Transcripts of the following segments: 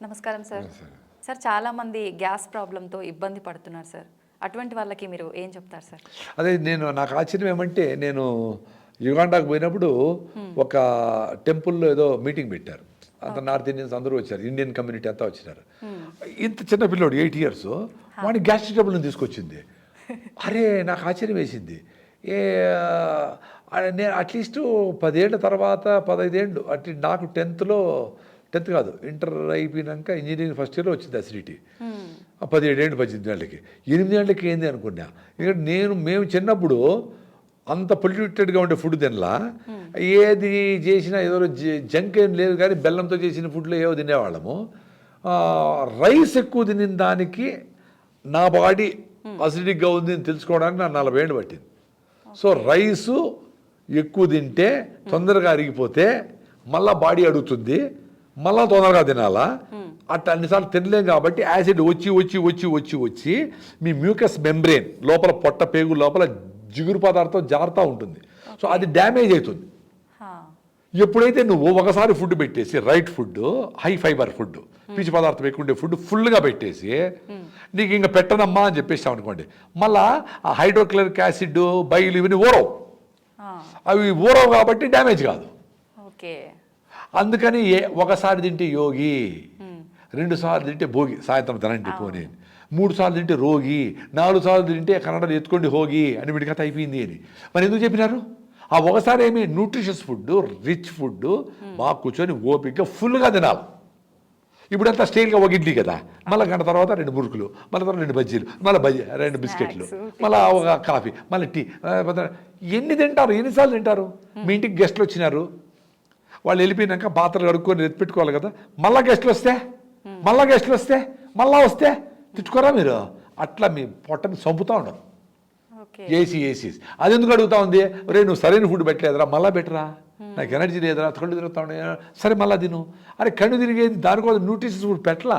నమస్కారం sir. Sir చాలామంది gas ప్రాబ్లంతో ఇబ్బంది పడుతున్నారు సార్. అటువంటి వాళ్ళకి మీరు ఏం చెప్తారు సార్? అదే నాకు ఆశ్చర్యం ఏమంటే, నేను యుగాండాకు పోయినప్పుడు ఒక టెంపుల్లో ఏదో మీటింగ్ పెట్టారు. అంత నార్త్ ఇండియన్స్ అందరూ వచ్చారు, ఇండియన్ కమ్యూనిటీ అంతా వచ్చినారు. ఇంత చిన్న పిల్లోడు 8 years వాడిని గ్యాస్ట్రిక్ ట్రబుల్ని తీసుకొచ్చింది. అరే నాకు ఆశ్చర్యం వేసింది. నేను అట్లీస్ట్ 10 ఏళ్ళ తర్వాత 15 ఏళ్ళు నాకు 10th కాదు, ఇంటర్ అయిపోయినాక ఇంజనీరింగ్ ఫస్ట్ ఇయర్లో వచ్చింది అసిడిటీ. 17 ఏళ్ళు 18 ఏళ్ళకి 8 ఏళ్ళకి ఏంది అనుకున్నా. ఇక్కడ మేము చిన్నప్పుడు అంత పొల్యూటెడ్గా ఉండే ఫుడ్ తినలా, ఏది చేసినా ఏదో జంక్ ఏం లేదు, కానీ బెల్లంతో చేసిన ఫుడ్లో ఏవో తినేవాళ్ళము. రైస్ ఎక్కువ తినిన దానికి నా బాడీ అసిడిక్గా ఉంది అని తెలుసుకోవడానికి నాకు 40 ఏళ్ళు పట్టింది. సో రైసు ఎక్కువ తింటే తొందరగా అరిగిపోతే మళ్ళీ బాడీ అడుగుతుంది, మళ్ళీ తొందరగా తినాలా. అట్లా అన్నిసార్లు తినలేం కాబట్టి యాసిడ్ వచ్చి వచ్చి వచ్చి వచ్చి వచ్చి మీ మ్యూకస్ మెంబ్రెయిన్ లోపల, పొట్ట పేగు లోపల జిగురు పదార్థం జారుతూ ఉంటుంది. సో అది డ్యామేజ్ అవుతుంది. ఎప్పుడైతే నువ్వు ఒకసారి ఫుడ్ పెట్టేసి, right food, high fibre food, పీచు పదార్థం ఎక్కువ ఉండే ఫుడ్ ఫుల్గా పెట్టేసి నీకు ఇంకా పెట్టనమ్మా అని చెప్పేసావు అనుకోండి, మళ్ళా ఆ హైడ్రోక్లోరిక్ యాసిడ్, బైల్ ఇవన్నీ ఊరవు. అవి ఊరవు కాబట్టి డ్యామేజ్ కాదు. అందుకని ఒకసారి తింటే యోగి, 2 సార్లు తింటే భోగి, సాయంత్రం తినండి పోనీ, 3 సార్లు తింటే రోగి, 4 సార్లు తింటే కన్నడలు ఎత్తుకోండి హోగి అని వీడి కథ అయిపోయింది అని. మరి ఎందుకు చెప్పినారు? ఆ ఒకసారి ఏమి న్యూట్రిషియస్ ఫుడ్, రిచ్ ఫుడ్ బాగా కూర్చొని ఓపికగా ఫుల్గా తినాలి. ఇప్పుడంతా స్టైల్గా ఒక ఇడ్లీ కదా, మళ్ళీ గంట తర్వాత 2 మురుకులు, మళ్ళీ తర్వాత 2 బజ్జీలు, మళ్ళీ 2 బిస్కెట్లు, మళ్ళీ ఒక కాఫీ, మళ్ళీ టీ. ఎన్ని తింటారు? ఎన్నిసార్లు తింటారు? మీ ఇంటికి గెస్ట్లు వచ్చినారు, వాళ్ళు వెళ్ళిపోయినాక పాత్రలు కడుక్కొని ఎత్తిపెట్టుకోవాలి కదా, మళ్ళీ గెస్ట్లు వస్తే మళ్ళీ వస్తే తిట్టుకోరా మీరు? అట్లా మీ పొట్టని చంపుతూ ఉండరు. ఏసీ అది ఎందుకు అడుగుతా ఉంది? రే నువ్వు సరైన ఫుడ్ పెట్టలేదురా, మళ్ళీ పెట్టరా, నాకు ఎనర్జీ లేదురా, కళ్ళు తిరుగుతా ఉండే, సరే మళ్ళీ తిను. అరే కళ్ళు తిరిగేది దానికోసం న్యూట్రిషియస్ ఫుడ్ పెట్టలా,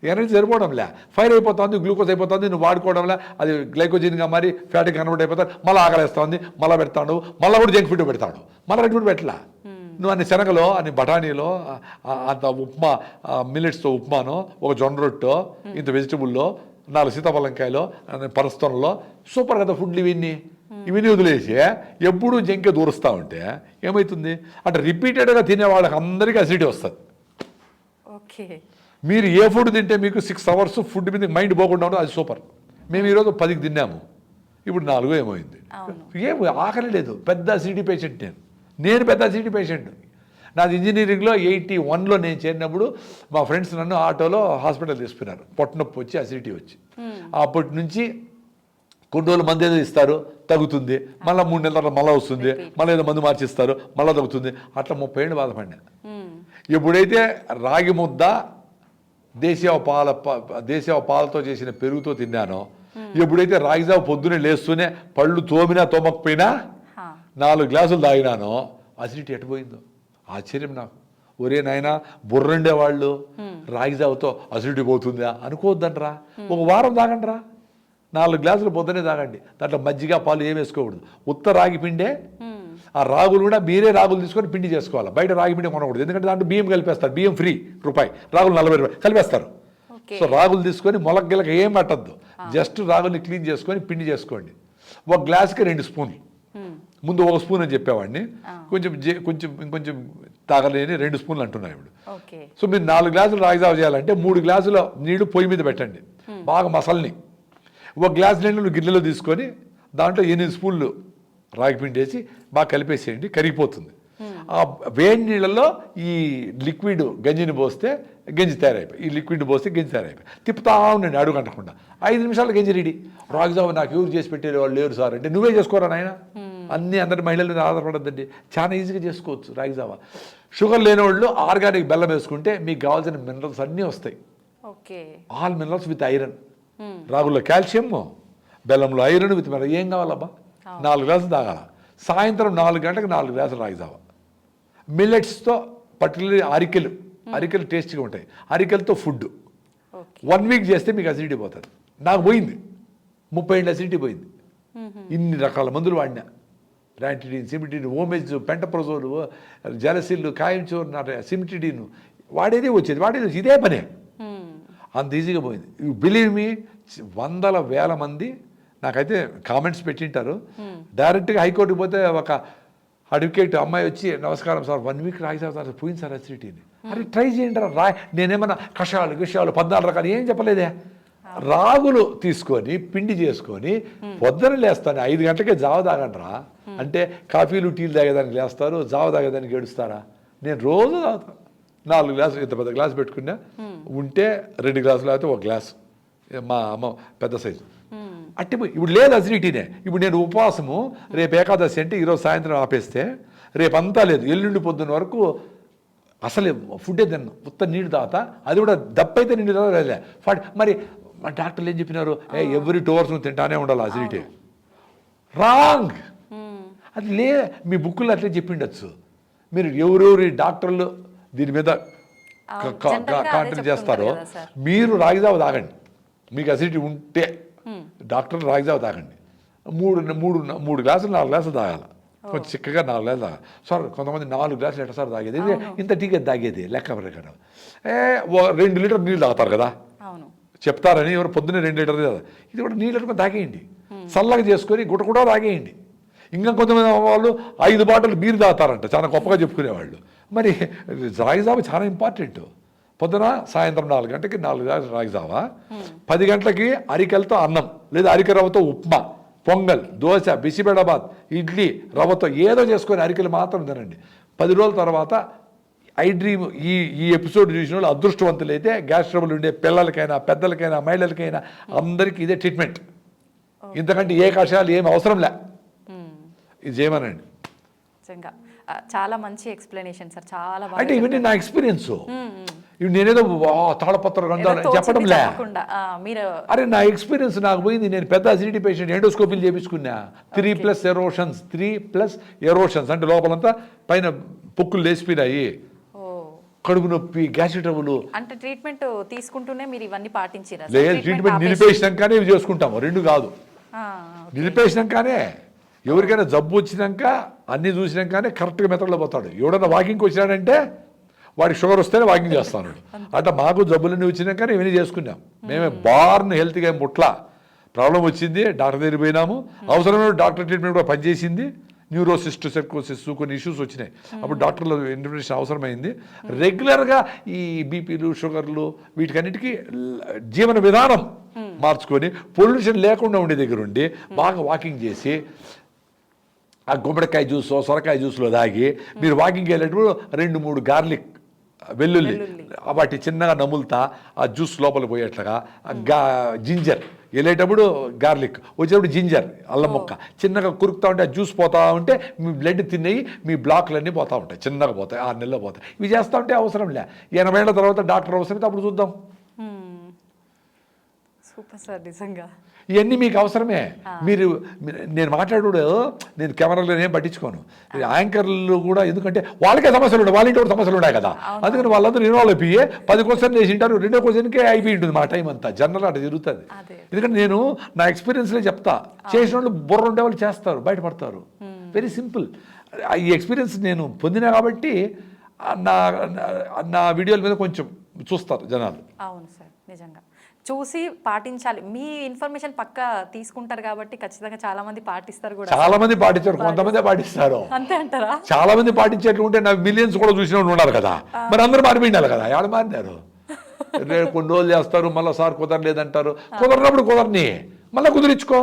ఎనర్జీ సరిపోవడంలే, ఫైర్ అయిపోతుంది, గ్లూకోజ్ అయిపోతుంది, నువ్వు వాడుకోవడంలే అది గ్లైకోజిన్గా మారి ఫ్యాట్గా కన్వర్ట్ అయిపోతుంది, మళ్ళీ ఆకలిస్తుంది, మళ్ళీ పెడతాడు, మళ్ళీ కూడా జంక్ ఫుడ్ పెడతాడు, మళ్ళీ రెడ్ ఫుడ్ పెట్టలా. నువ్వు అన్ని శనగలో, అన్ని బఠానీలో, అంత ఉప్మా, మిల్లెట్స్తో ఉప్మానో, ఒక జొన్న రొట్టో, ఇంత వెజిటబుల్లో, 4 సీతాఫలంకాయలో, పరస్థంలో సూపర్ కదా ఫుడ్లు ఇవన్నీ వదిలేసి ఎప్పుడూ జంకే దూరుస్తూ ఉంటే ఏమవుతుంది? అంటే రిపీటెడ్గా తినే వాళ్ళకి అందరికీ అసిడిటీ వస్తుంది. మీరు ఏ ఫుడ్ తింటే మీకు 6 hours ఫుడ్ మీద మైండ్ పోకుండా ఉండదు, అది సూపర్. మేము ఈరోజు 10కి తిన్నాము, ఇప్పుడు 4 ఏమైంది, ఏం ఆకలి లేదు. పెద్ద అసిడిటీ పేషెంట్ నేను పెద్ద అసిడిటీ పేషెంట్. నాది ఇంజనీరింగ్లో 81లో నేను చేరినప్పుడు మా ఫ్రెండ్స్ నన్ను ఆటోలో హాస్పిటల్ తీసుకున్నారు, పొట్టనొప్పి వచ్చి, అసిడిటీ వచ్చి. అప్పటి నుంచి కొన్ని రోజులు మందు ఏదో ఇస్తారు, తగ్గుతుంది, మళ్ళీ 3 నెలల తర్వాత మళ్ళీ వస్తుంది, మళ్ళీ ఏదో మందు మార్చిస్తారు, మళ్ళీ తగ్గుతుంది. అట్లా 30 ఏళ్ళు బాధపడినా. ఎప్పుడైతే రాగి ముద్ద దేశీయ పాలతో చేసిన పెరుగుతో తిన్నానో, ఎప్పుడైతే రాగిజావ పొద్దునే లేస్తూనే పళ్ళు తోమినా తోమకపోయినా 4 గ్లాసులు తాగినానో అసిడిటీ ఎట్టుపోయిందో ఆశ్చర్యం నాకు. ఒరే నాయన, బుర్రండేవాళ్ళు రాగిజావతో అసిడిటీ పోతుందా అనుకోవద్దంటరా, ఒక వారం తాగండిరా, 4 గ్లాసులు పొద్దునే తాగండి. దాంట్లో మజ్జిగ, పాలు ఏం వేసుకోకూడదు, ఉత్త రాగి పిండే. ఆ రాగులు కూడా మీరే రాగులు తీసుకొని పిండి చేసుకోవాలి, బయట రాగి పిండి కొనకూడదు, ఎందుకంటే దాంట్లో బియ్యం కలిపేస్తారు, బియ్యం ఫ్రీ రూపాయి, రాగులు 40 రూపాయలు కలిపేస్తారు. సో రాగులు తీసుకొని మొలకగిలక ఏం పట్టద్దు, జస్ట్ రాగుల్ని క్లీన్ చేసుకొని పిండి చేసుకోండి. 1 గ్లాసుకి 2 స్పూన్లు, ముందు 1 స్పూన్ అని చెప్పేవాడిని, ఇంకొంచెం తాగలేని 2 స్పూన్లు అంటున్నాయి ఇప్పుడు. సో మీరు 4 గ్లాసులు రాగిజావ చేయాలంటే 3 గ్లాసుల నీళ్లు పొయ్యి మీద పెట్టండి, బాగా మసల్ని. 1 గ్లాసు నీళ్ళు గిన్నెలో తీసుకొని దాంట్లో 8 స్పూన్లు రాగి పిండి వేసి బాగా కలిపేసేయండి, కరిగిపోతుంది. ఆ వేడి నీళ్ళల్లో ఈ లిక్విడ్ గంజిని పోస్తే గంజి తయారైపోయి, ఈ లిక్విడ్ పోస్తే గంజి తయారైపోయి, తిప్పుతా ఉండండి అడుగు అంటకుండా. 5 నిమిషాలు గంజి రెడీ. రాగిజావ నాకు ఎవరు చేసి పెట్టే వాళ్ళు లేరు సార్ అంటే, నువ్వే చేసుకోరా నాయన, అందరి మహిళల మీద ఆధారపడద్దండి, చాలా ఈజీగా చేసుకోవచ్చు రాగిజావ. షుగర్ లేని వాళ్ళు ఆర్గానిక్ బెల్లం వేసుకుంటే మీకు కావాల్సిన మినరల్స్ అన్నీ వస్తాయి. All minerals with iron. రాగుల్లో కాల్షియం, బెల్లంలో ఐరన్ విత్ మినరల్. ఏం కావాలబ్బా? 4 గ్లాసులు తాగాల. సాయంత్రం 4 గంటలకు 4 గ్లాసులు రాగిజావ. మిల్లెట్స్తో పర్టికులర్లీ అరికెలు టేస్టీగా ఉంటాయి, అరికెలతో ఫుడ్ 1 వీక్ చేస్తే మీకు అసిడిటీ పోతుంది. నాకు పోయింది, 30 ఏళ్ళ అసిడిటీ పోయింది. ఇన్ని రకాల మందులు వాడినా, ర్యాంటిడిన్, సిమిటిడిన్, ఓమెజ్, పెంటప్రజోల్, జలసిల్లు, కాయంచోర్, సిమిటిడిన్ వాడేదే వచ్చేది ఇదే పనే. అంత ఈజీగా పోయింది. యూ బిలీవ్ మీ, వందల వేల మంది నాకైతే కామెంట్స్ పెట్టింటారు. డైరెక్ట్గా హైకోర్టుకి పోతే ఒక అడ్వకేట్ అమ్మాయి వచ్చి, నమస్కారం సార్, 1 వీక్ రాయిసారు సార్, పోయింది సార్ అసిడిటీని. అరే ట్రై చేయండి రా, నేనేమన్నా కషాయాలు 14 రకాలు ఏం చెప్పలేదే. రాగులు తీసుకొని పిండి చేసుకొని పొద్దున లేస్తాను, 5 గంటలకే జావ తాగండి రా అంటే కాఫీలు టీలు తాగేదానికి లేస్తారు, జావ తాగేదానికి ఏడుస్తారా? నేను రోజు తాగుతాను. 4 గ్లాసులు, ఇంత పెద్ద గ్లాసు పెట్టుకున్నా, ఉంటే 2 గ్లాసులు అయితే 1 గ్లాసు, మా అమ్మ పెద్ద సైజు అట్టిపోయి. ఇప్పుడు లేదు అసిడిటీనే. ఇప్పుడు నేను ఉపవాసము, రేపు ఏకాదశి అంటే ఈరోజు సాయంత్రం ఆపేస్తే రేపంతా లేదు, ఎల్లుండి పొద్దున్న వరకు అసలు ఫుడ్డే తిన్నాను, ఉత్త నీళ్ళు తాగుతా, అది కూడా దప్పైతే నీళ్ళు తాగలే. మరి మా డాక్టర్లు ఏం చెప్పినారు, ఎవ్రీ 2 అవర్స్ తింటానే ఉండాలి అసిడిటీ. రాంగ్. అది మీ బుక్కుల్లో అట్లే చెప్పిండొచ్చు. మీరు ఎవరెవరి డాక్టర్లు దీని మీద కాంట్రిబ్యూట్ చేస్తారో, మీరు రాగిజావ తాగండి. మీకు అసిడిటీ ఉంటే డాక్టర్ రాగిజావ తాగండి. 3 గ్లాసులు 4 గ్లాసులు తాగాలి, కొంచెం చిక్కగా 4 గ్లాసులు తాగాలి. సార్ కొంతమంది 4 గ్లాసులు ఎట్లా సార్ తాగేది, ఇంత టీకే తాగేది లెక్క ప్రకారం 2 లీటర్ నీళ్ళు తాగుతారు కదా చెప్తారని, ఎవరు పొద్దున్నే 2 లీటర్ కదా, ఇది కూడా నీళ్ళు తాగేయండి, చల్లగా చేసుకొని గుట తాగేయండి. ఇంకా కొంతమంది వాళ్ళు 5 బాటిల్ బీర్ తాగుతారంట, చాలా గొప్పగా చెప్పుకునేవాళ్ళు. మరి రాగిజావ చాలా ఇంపార్టెంట్. పొద్దున సాయంత్రం 4 గంటలకి 4 గ్లాసులు రాగిజావ, 10 గంటలకి అరికెలతో అన్నం లేదా అరికె రవ్వతో ఉప్మా, పొంగల్, దోశ, బిసిబెడాబాద్, ఇడ్లీ రవ్వతో ఏదో చేసుకొని అరికెలు మాత్రం తినండి. 10 రోజుల తర్వాత ఐ డ్రీమ్ ఈ ఎపిసోడ్ చూసిన వాళ్ళు అదృష్టవంతులైతే గ్యాస్ ట్రబుల్ ఉండే పిల్లలకైనా పెద్దలకైనా మహిళలకైనా అందరికీ ఇదే ట్రీట్మెంట్. ఇంతకంటే ఏ కషాయాలు ఏమి అవసరం లే, ఇది చేయమనండి. చాలా మంచి ఎక్స్ప్లెనేషన్ సార్, చాలా అంటే ఇవన్నీ నా ఎక్స్పీరియన్స్. ఇవి నేనేదో తాళపత్ర గంధాలు చెప్పడం లే, అరే నా ఎక్స్పీరియన్స్ నాకు పోయింది. నేను పెద్ద అసిడిటీ పేషెంట్, ఎండోస్కోపీలు చేయించుకున్నా. 3+ ఎరోషన్స్, 3+ ఎరోషన్స్ అంటే లోపలంతా పైన పొక్కులు లేచిపోయినాయి, కడుపు నొప్పి, గ్యాస్ ట్రబుల్. అంటే ట్రీట్మెంట్ తీసుకుంటూనే మీరు ఇవన్నీ పాటించారా? లేదు, ట్రీట్మెంట్ నిలిపేసినాకనే ఇవి చేసుకుంటాము, 2 కాదు. నిలిపేసినాకనే, ఎవరికైనా జబ్బు వచ్చినాక అన్నీ చూసినాకనే కరెక్ట్గా మెథడ్లో పోతాడు. ఎవడన్నా వాకింగ్కి వచ్చినాడంటే వాడికి షుగర్ వస్తేనే వాకింగ్ చేస్తాను. అంటే మాకు జబ్బులన్నీ వచ్చినాకనే ఇవన్నీ చేసుకున్నాం. మేమే బార్న్ హెల్త్గా ముట్లా ప్రాబ్లం వచ్చింది, డాక్టర్ దగ్గర పోయినాము, అవసరమైన డాక్టర్ ట్రీట్మెంట్ కూడా పనిచేసింది. న్యూరోసిస్ట్, సెర్కోసిస్ కొన్ని ఇష్యూస్ వచ్చినాయి, అప్పుడు డాక్టర్ల ఇంటర్వెన్షన్ అవసరమైంది. రెగ్యులర్గా ఈ బీపీలు, షుగర్లు వీటికన్నిటికీ జీవన విధానం మార్చుకొని పొల్యూషన్ లేకుండా ఉండే దగ్గర ఉండి బాగా వాకింగ్ చేసి, ఆ గుమ్మడికాయ జ్యూస్, సొరకాయ జ్యూస్లో తాగి మీరు వాకింగ్కి వెళ్ళేటప్పుడు 2-3 గార్లిక్, వెల్లుల్లి వాటి చిన్నగా నములుతా ఆ జ్యూస్ లోపలికి పోయేట్లుగా, జింజర్ వెళ్ళేటప్పుడు గార్లిక్, వచ్చేటప్పుడు జింజర్ అల్లం ముక్క చిన్నగా కురుకుతూ ఉంటే ఆ జ్యూస్ పోతూ ఉంటే మీ బ్లడ్ తినేయి మీ బ్లాక్లన్నీ పోతూ ఉంటాయి, చిన్నగా పోతాయి, 6 నెలల్లో పోతాయి. ఇవి చేస్తూ ఉంటే అవసరం లే, 80 ఏళ్ళ తర్వాత డాక్టర్ అవసరమైతే అప్పుడు చూద్దాం. సూపర్ సార్, నిజంగా ఇవన్నీ మీకు అవసరమే. నేను మాట్లాడు, నేను కెమెరాలో ఏం పట్టించుకోను. యాంకర్లు కూడా, ఎందుకంటే వాళ్ళకే సమస్యలు ఉన్నాయి, వాళ్ళ ఇంటి కూడా సమస్యలు ఉన్నాయి కదా, అందుకని వాళ్ళందరూ ఇన్వాల్వ్ అయిపోయి 10 క్వశ్చన్లు వేసింటారు, 2వ క్వశ్చన్కే అయిపోయి ఉంటుంది మా టైం అంతా. జనరల్ అట్లా జరుగుతుంది. ఎందుకంటే నేను నా ఎక్స్పీరియన్స్లే చెప్తా, చేసిన వాళ్ళు బుర్ర ఉండే వాళ్ళు చేస్తారు, బయటపడతారు. Very simple. ఈ ఎక్స్పీరియన్స్ నేను పొందినా కాబట్టి నా వీడియోల మీద కొంచెం చూస్తారు జనాలు. అవును సార్, నిజంగా చూసి పాటించాలి. మీ ఇన్ఫర్మేషన్ పక్క తీసుకుంటారు కాబట్టి ఖచ్చితంగా చాలా మంది పాటిస్తారు కూడా. చాలా మంది పాటించారు, కొంతమంది పాటిస్తారు. అంతే అంటారా? చాలా మంది పాటించేట్లు ఉంటే నాకు మిలియన్స్ కూడా చూసిన ఉన్నారు కదా, మరి అందరూ మారిపోయినారు కదా. ఎవరు మారినారు? కొన్ని రోజులు చేస్తారు, మళ్ళీ సార్ కుదరలేదంటారు. కుదరనప్పుడు కుదరని మళ్ళీ కుదిరించుకో.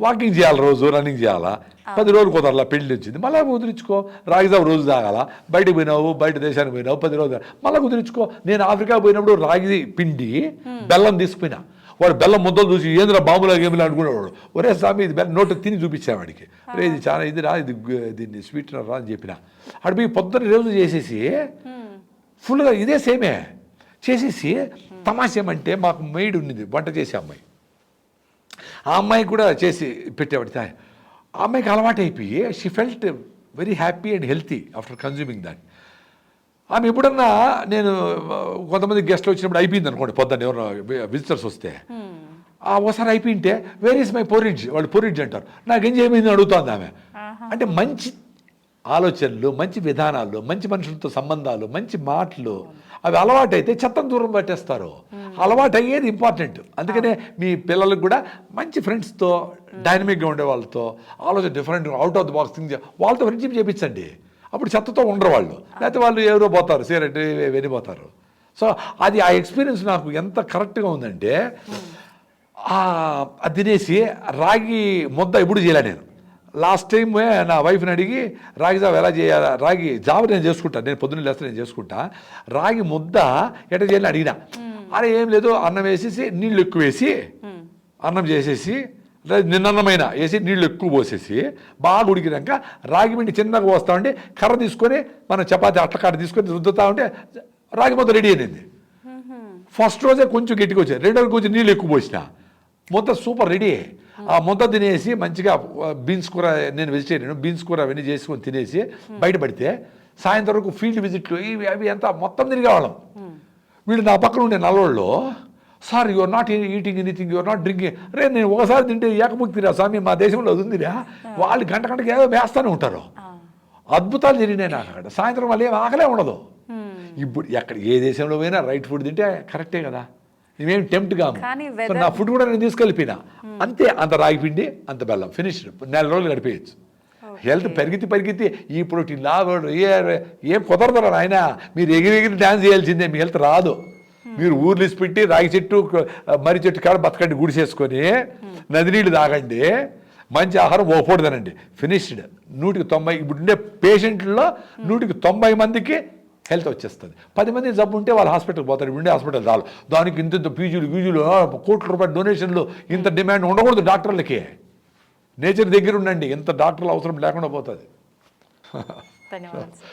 వాకింగ్ చేయాలి, రోజు రన్నింగ్ చేయాలా, 10 రోజులు కుదరలా, పెళ్లి వచ్చింది, మళ్ళీ కుదిరించుకో. రాగిజావ రోజు తాగాల, బయటకు పోయినావు, బయట దేశానికి పోయినావు, 10 రోజులు మళ్ళీ కుదిరించుకో. నేను ఆఫ్రికా పోయినప్పుడు రాగి పిండి బెల్లం తీసుకుపోయినా, వాడు బెల్లం ముద్దలు చూసి ఏంద్ర బాంబులా గేమ్లా అనుకునేవాడు. ఒరే స్వామి ఇది బెల్లం, నోట్ తిని చూపించాను వాడికి, ఒరే ఇది చాలా ఇది రా, ఇది దీన్ని స్వీట్నర్ రా అని చెప్పిన. అటు పోయి పొద్దున్న రోజు చేసేసి ఫుల్గా ఇదే సేమే చేసేసి, తమాషేమంటే మాకు మెయిడ్ ఉన్నది వంట చేసే అమ్మాయి, ఆ అమ్మాయికి కూడా చేసి పెట్టేవాడి. ఆ అమ్మాయికి అలవాటు అయిపోయి she felt very happy and healthy after consuming that. ఆమె ఎప్పుడన్నా నేను కొంతమంది గెస్ట్లు వచ్చినప్పుడు అయిపోయింది అనుకోండి, పొద్దున్న ఎవరు విజిటర్స్ వస్తే ఒకసారి అయిపోయింటే వేర్ ఈస్ మై పొరిడ్జ్, వాళ్ళు పొరిడ్జ్ అంటారు, నాకు ఏం చేయమైంది అడుగుతోంది ఆమె. అంటే మంచి ఆలోచనలు, మంచి విధానాలు, మంచి మనుషులతో సంబంధాలు, మంచి మాటలు అవి అలవాటైతే చెత్తను దూరం పట్టేస్తారు. అలవాటు అయ్యేది ఇంపార్టెంట్. అందుకనే మీ పిల్లలకు కూడా మంచి ఫ్రెండ్స్తో, డైనమిక్గా ఉండే వాళ్ళతో, ఆలోచన different, out of the box thing వాళ్ళతో ఫ్రెండ్షిప్ చేయించండి. అప్పుడు చెత్తతో ఉండరు వాళ్ళు. లేకపోతే వాళ్ళు ఎవరో పోతారు, సిగరెట్ వెళ్ళిపోతారు. సో అది ఆ ఎక్స్పీరియన్స్ నాకు ఎంత కరెక్ట్గా ఉందంటే, అది తినేసి రాగి ముద్ద ఎప్పుడు చేయలే నేను. లాస్ట్ టైం నా వైఫ్ని అడిగి రాగి జావ ఎలా చేయాలి, రాగి జావ నేను చేసుకుంటాను, నేను పొద్దున్న లేస్తే నేను చేసుకుంటా, రాగి ముద్ద ఎట్లా చేయాలని అడిగినా. అరే ఏం లేదు, అన్నం వేసేసి నీళ్ళు ఎక్కువ వేసి అన్నం చేసేసి నిన్నన్నమైన వేసి నీళ్ళు ఎక్కువ పోసేసి బాగా ఉడికినాక రాగి పిండి చిన్నగా పోస్తా ఉంటే కర్ర తీసుకొని మనం చపాతి అట్లకాడ తీసుకొని రుద్దుతా ఉంటే రాగి ముద్ద రెడీ అయినది. ఫస్ట్ రోజే కొంచెం గట్టిగా వచ్చాయి, రెండో రోజు కొంచెం నీళ్ళు ఎక్కువ పోసిన ముద్ద సూపర్ రెడీ. ఆ ముద్ద తినేసి మంచిగా బీన్స్ కూర, నేను వెజిటేరియన్, బీన్స్ కూర అవన్నీ చేసుకొని తినేసి బయటపడితే సాయంత్రం వరకు ఫీల్డ్ విజిట్లు ఇవి అవి అంతా మొత్తం తిరిగేవాళ్ళం. వీళ్ళు నా పక్కన ఉండే నల్లోళ్ళు, sir you're not eating anything, you're not drinking. రే నేను ఒకసారి తింటే ఏకముక్తిరా స్వామి, మా దేశంలో అది ఉందిరా. వాళ్ళు గంటకి ఏదో వేస్తూనే ఉంటారు. అద్భుతాలు జరిగినాయి నాకు అక్కడ. సాయంత్రం వాళ్ళు ఏం ఆకలే ఉండదు. ఇప్పుడు ఎక్కడ ఏ దేశంలో పోయినా రైట్ ఫుడ్ తింటే కరెక్టే కదా, మేమేం టెంప్ట్ కాము. నా ఫుడ్ కూడా నేను తీసుకెళ్ళిపోయినా అంతే. అంత రాగి పిండి, అంత బెల్లం, ఫినిష్డ్. 4 రోజులు గడిపేయచ్చు. హెల్త్ పరిగెత్తి ఈ ప్రోటీన్ లాభం ఏం కుదరదు ఆయన. మీరు ఎగిరి డ్యాన్స్ చేయాల్సిందే, మీ హెల్త్ రాదు. మీరు ఊర్లు పెట్టి రాగి చెట్టు, మర్రి చెట్టు కాడ బతకండి, గుడిసేసుకొని నది నీళ్ళు తాగండి, మంచి ఆహారం ఓ పూట తినండి, ఫినిష్డ్. 190 ఇప్పుడు ఉండే పేషెంట్లో 190 మందికి హెల్త్ వచ్చేస్తుంది. 10 మంది జబ్బు ఉంటే వాళ్ళు హాస్పిటల్కి పోతారు. ఉండే హాస్పిటల్ చాలు. దానికి ఇంత ఫీజులు కోట్ల రూపాయల డొనేషన్లు, ఇంత డిమాండ్ ఉండకూడదు డాక్టర్లకి. నేచర్ దగ్గర ఉండండి, ఇంత డాక్టర్లు అవసరం లేకుండా పోతుంది. ధన్యవాదాలు.